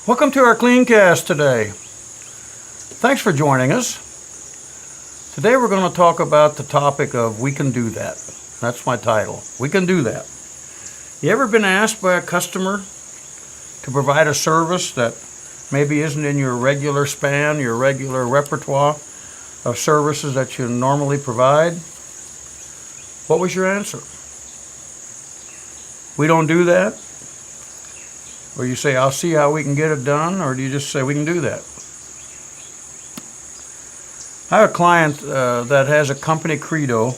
Welcome to our Cleancast today. Thanks for joining us. Today we're going to talk about the topic of we can do that. That's my title. We can do that. You ever been asked by a customer to provide a service that maybe isn't in your regular span, your regular repertoire of services that you normally provide? What was your answer? We don't do that? Or you say, I'll see how we can get it done, or do you just say we can do that? I have a client that has a company credo,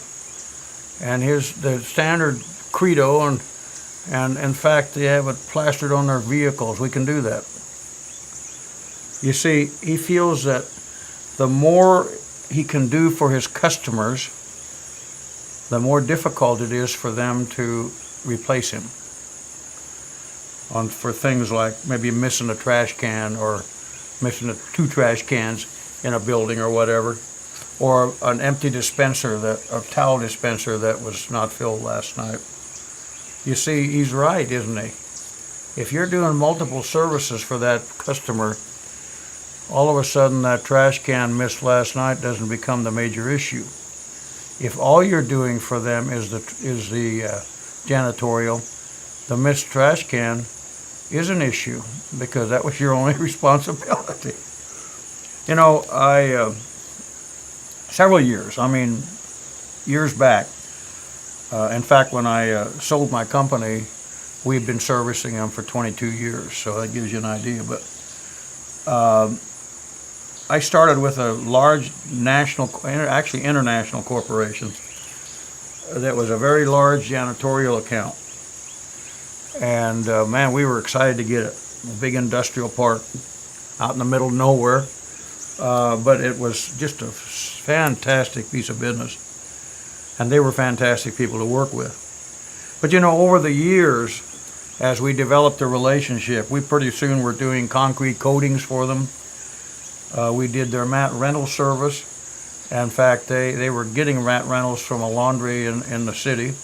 and the standard credo, and in fact they have it plastered on their vehicles. We can do that. You see, he feels that the more he can do for his customers, the more difficult it is for them to replace him for things like maybe missing a trash can or missing two trash cans in a building or whatever, or an empty dispenser, a towel dispenser that was not filled last night. You see, he's right, isn't he? If you're doing multiple services for that customer, all of a sudden that trash can missed last night doesn't become the major issue. If all you're doing for them is the janitorial, the missed trash can is an issue because that was your only responsibility. You know, several years back, in fact, when I sold my company, we've been servicing them for 22 years, so that gives you an idea. But I started with a large international corporation that was a very large janitorial account. And man, we were excited to get it. A big industrial park out in the middle of nowhere. But it was just a fantastic piece of business. And they were fantastic people to work with. But you know, over the years, as we developed a relationship, we pretty soon were doing concrete coatings for them. We did their mat rental service. In fact, they were getting mat rentals from a laundry in the city.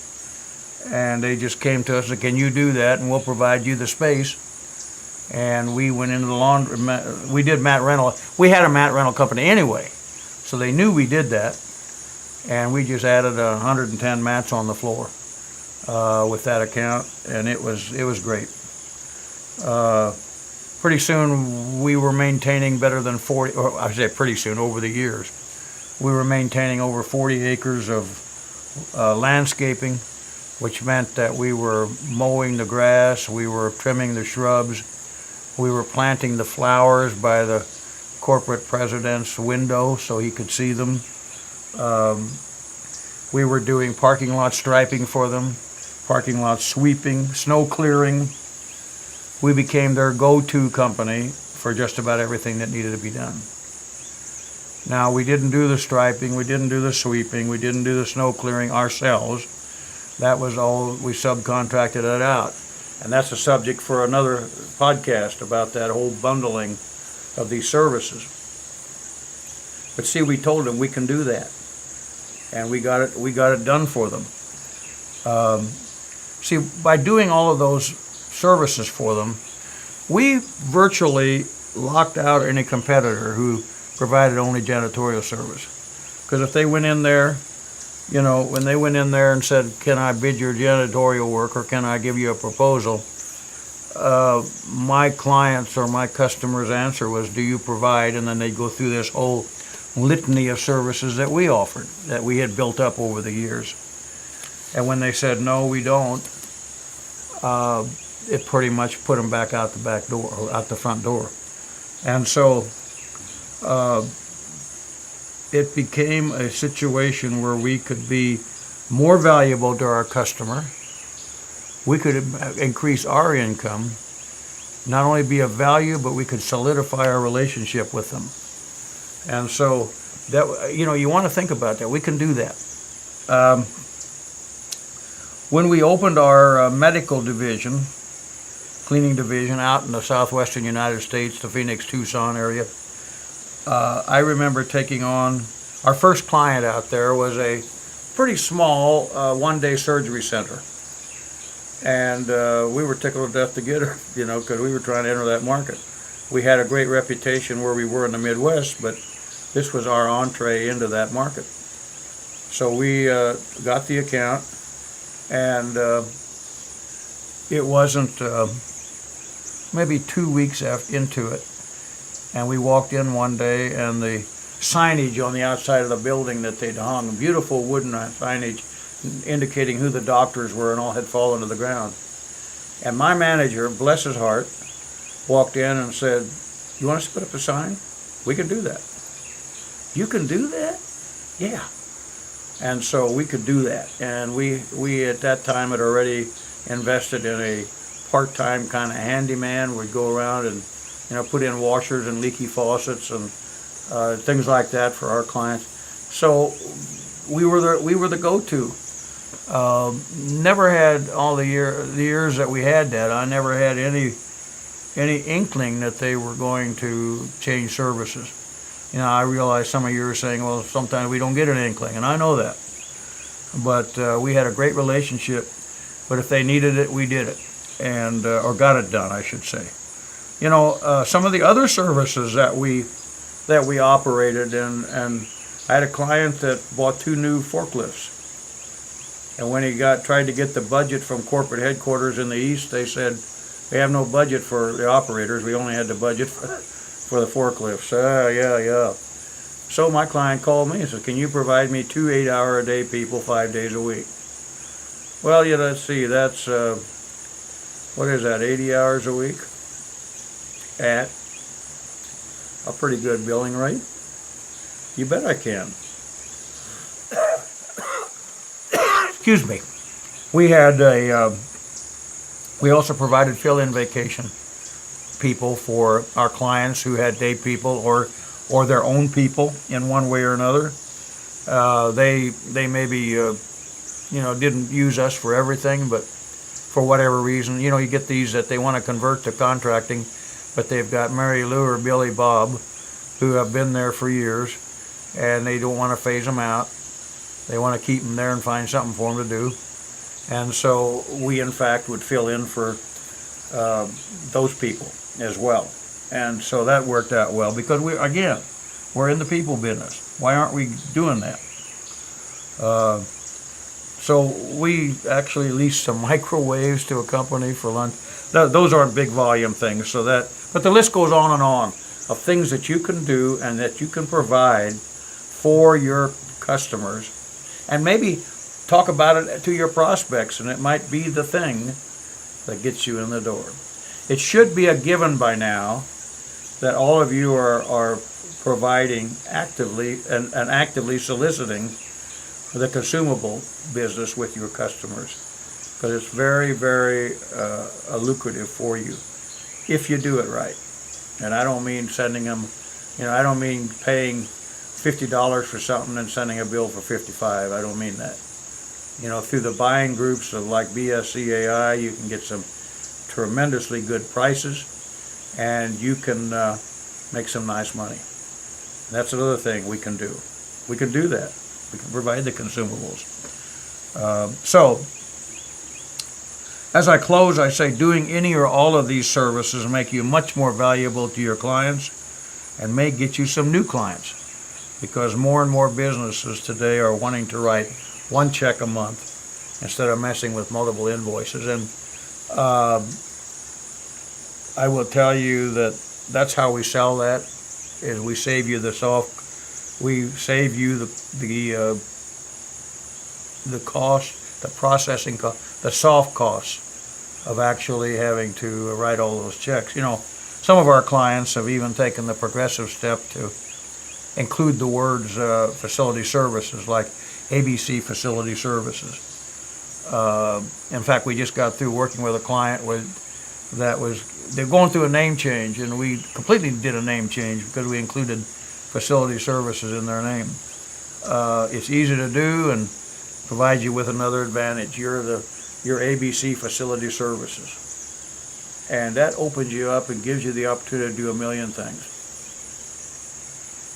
And they just came to us and said, can you do that? And we'll provide you the space. And we went into the laundry. We did mat rental. We had a mat rental company anyway. So they knew we did that. And we just added 110 mats on the floor with that account. And it was great. Pretty soon we were maintaining better than 40, or I say pretty soon, over the years. We were maintaining over 40 acres of landscaping, which meant that we were mowing the grass, we were trimming the shrubs, we were planting the flowers by the corporate president's window so he could see them. We were doing parking lot striping for them, parking lot sweeping, snow clearing. We became their go-to company for just about everything that needed to be done. Now, we didn't do the striping, we didn't do the sweeping, we didn't do the snow clearing ourselves. That was all, we subcontracted it out. And that's a subject for another podcast about that whole bundling of these services. But see, we told them we can do that. And we got it done for them. See, by doing all of those services for them, we virtually locked out any competitor who provided only janitorial service. Because if they went in there, you know, when they went in there and said, can I bid your janitorial work or can I give you a proposal? My clients or my customers' answer was, do you provide? And then they'd go through this whole litany of services that we offered, that we had built up over the years. And when they said, no, we don't, it pretty much put them back out the back door, or out the front door. And so it became a situation where we could be more valuable to our customer. We could increase our income, not only be of value, but we could solidify our relationship with them. And so that, you know, you want to think about that. We can do that. When we opened our medical division, cleaning division out in the southwestern United States, the Phoenix, Tucson area, I remember taking on, our first client out there was a pretty small one-day surgery center. And we were tickled to death to get her, you know, because we were trying to enter that market. we had a great reputation where we were in the Midwest, but this was our entree into that market. So we got the account, and it wasn't maybe 2 weeks into it, and we walked in one day, and the signage on the outside of the building that they'd hung, beautiful wooden signage indicating who the doctors were and all, had fallen to the ground. And my manager, bless his heart, walked in and said, "You want us to put up a sign? We can do that." "You can do that?" "Yeah." And so we could do that. And we at that time had already invested in a part-time kind of handyman. We'd go around and put in washers and leaky faucets and things like that for our clients. So we were the go-to. Never had all the years that we had that. I never had any inkling that they were going to change services. I realize some of you are saying, well, sometimes we don't get an inkling, and I know that. But we had a great relationship. But if they needed it, we did it, and or got it done, I should say. Some of the other services that we operated in, and I had a client that bought 2 new forklifts. And when he tried to get the budget from corporate headquarters in the East, they said, "We have no budget for the operators. We only had the budget for the forklifts." Yeah. So my client called me and said, "Can you provide me 2 8-hour-a-day people 5 days a week?" Well, let's see, that's, what is that, 80 hours a week at a pretty good billing rate? You bet I can. Excuse me. We also provided fill-in vacation people for our clients who had day people or their own people in one way or another. They maybe didn't use us for everything, but for whatever reason, you get these that they want to convert to contracting, but they've got Mary Lou or Billy Bob who have been there for years, and they don't want to phase them out. They want to keep them there and find something for them to do. And so we, in fact, would fill in for those people as well. And so that worked out well because we're in the people business. Why aren't we doing that? So we actually leased some microwaves to a company for lunch. Those aren't big volume things, but the list goes on and on of things that you can do and that you can provide for your customers, and maybe talk about it to your prospects, and it might be the thing that gets you in the door. It should be a given by now that all of you are providing actively and actively soliciting the consumable business with your customers, because it's very, very lucrative for you if you do it right. And I don't mean sending them, I don't mean paying $50 for something and sending a bill for $55. I don't mean that. Through the buying groups of like BSCAI, you can get some tremendously good prices, and you can make some nice money. And that's another thing we can do. We can do that. We can provide the consumables. So, as I close, I say doing any or all of these services make you much more valuable to your clients and may get you some new clients, because more and more businesses today are wanting to write one check a month instead of messing with multiple invoices. And I will tell you that that's how we sell that, is we save you the cost, the processing cost, the soft costs of actually having to write all those checks. Some of our clients have even taken the progressive step to include the words facility services, like ABC Facility Services. In fact, we just got through working with a client they're going through a name change, and we completely did a name change because we included facility services in their name. It's easy to do and provides you with another advantage. You're ABC Facility Services. And that opens you up and gives you the opportunity to do a million things.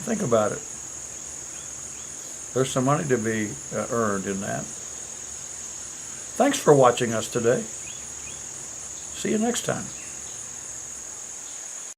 Think about it. There's some money to be earned in that. Thanks for watching us today. See you next time.